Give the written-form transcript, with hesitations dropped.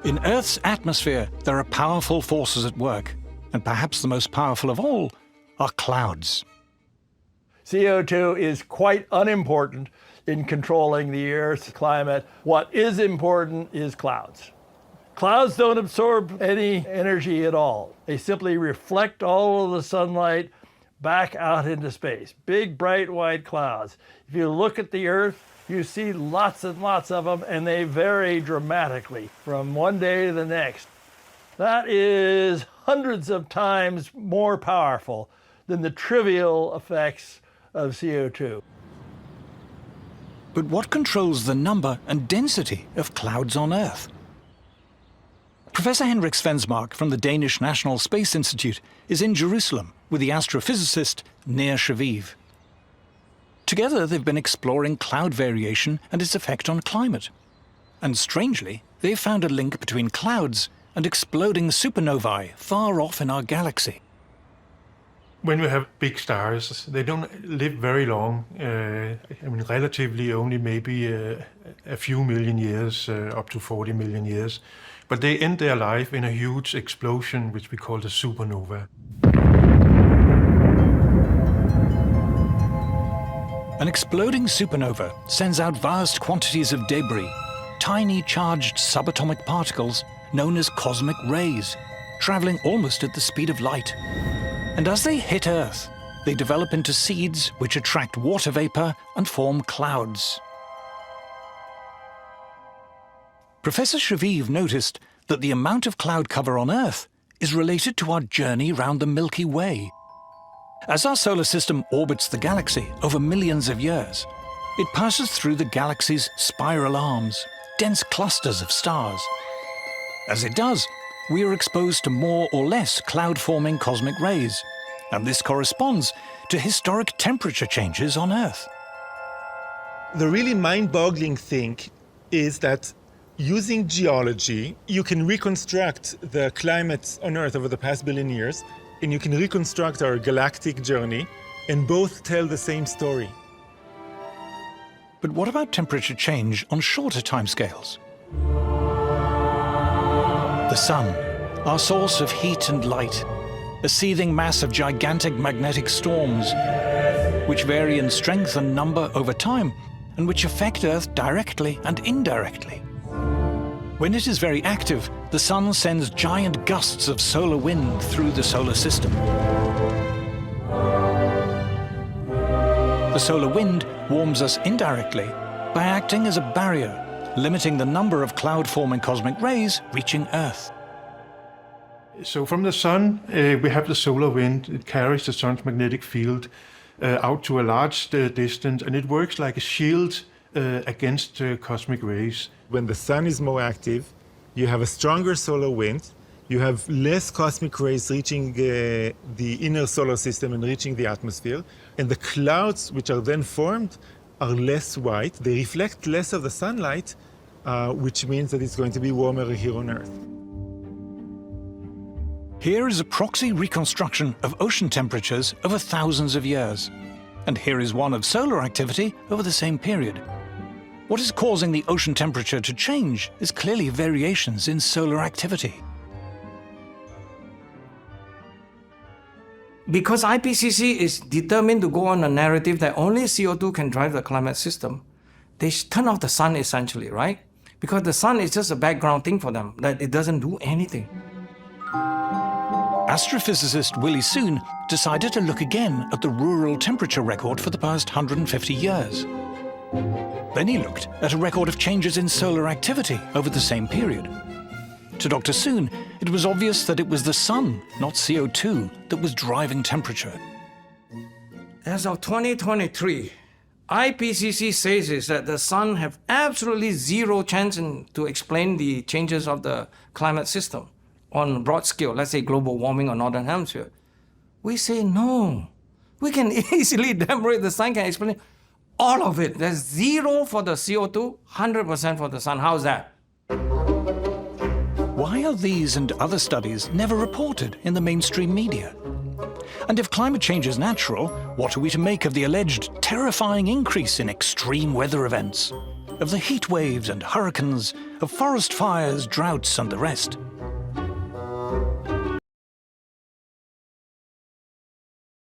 In Earth's atmosphere, there are powerful forces at work, and perhaps the most powerful of all are clouds. CO2 is quite unimportant in controlling the Earth's climate. What is important is clouds. Clouds don't absorb any energy at all. They simply reflect all of the sunlight back out into space. Big, bright, white clouds. If you look at the Earth, you see lots and lots of them, and they vary dramatically from one day to the next. That is hundreds of times more powerful than the trivial effects of CO2. But what controls the number and density of clouds on Earth? Professor Henrik Svensmark from the Danish National Space Institute is in Jerusalem with the astrophysicist Nir Shaviv. Together they've been exploring cloud variation and its effect on climate. And strangely, they've found a link between clouds and exploding supernovae far off in our galaxy. When we have big stars, they don't live very long. Relatively only maybe a few million years, up to 40 million years. But they end their life in a huge explosion, which we call the supernova. An exploding supernova sends out vast quantities of debris, tiny charged subatomic particles known as cosmic rays, traveling almost at the speed of light. And as they hit Earth, they develop into seeds which attract water vapor and form clouds. Professor Shaviv noticed that the amount of cloud cover on Earth is related to our journey round the Milky Way. As our solar system orbits the galaxy over millions of years, it passes through the galaxy's spiral arms, dense clusters of stars. As it does, we are exposed to more or less cloud-forming cosmic rays, and this corresponds to historic temperature changes on Earth. The really mind-boggling thing is that using geology, you can reconstruct the climate on Earth over the past billion years, and you can reconstruct our galactic journey, and both tell the same story. But what about temperature change on shorter timescales? The Sun, our source of heat and light, a seething mass of gigantic magnetic storms, which vary in strength and number over time, and which affect Earth directly and indirectly. When it is very active, the Sun sends giant gusts of solar wind through the solar system. The solar wind warms us indirectly by acting as a barrier, limiting the number of cloud-forming cosmic rays reaching Earth. So from the Sun, we have the solar wind. It carries the Sun's magnetic field out to a large distance, and it works like a shield against cosmic rays. When the Sun is more active, you have a stronger solar wind, you have less cosmic rays reaching the inner solar system and reaching the atmosphere, and the clouds which are then formed are less white. They reflect less of the sunlight, which means that it's going to be warmer here on Earth. Here is a proxy reconstruction of ocean temperatures over thousands of years. And here is one of solar activity over the same period. What is causing the ocean temperature to change is clearly variations in solar activity. Because IPCC is determined to go on a narrative that only CO2 can drive the climate system, they turn off the sun essentially, right? Because the sun is just a background thing for them, that it doesn't do anything. Astrophysicist Willie Soon decided to look again at the rural temperature record for the past 150 years. Then he looked at a record of changes in solar activity over the same period. To Dr. Soon, it was obvious that it was the sun, not CO2, that was driving temperature. As of 2023, IPCC says is that the sun have absolutely zero chance to explain the changes of the climate system on a broad scale, let's say global warming or northern hemisphere. We say no. We can easily demonstrate the sun can explain all of it. There's zero for the CO2, 100% for the sun. How's that? Why are these and other studies never reported in the mainstream media? And if climate change is natural, what are we to make of the alleged terrifying increase in extreme weather events? of the heat waves and hurricanes, of forest fires, droughts, and the rest.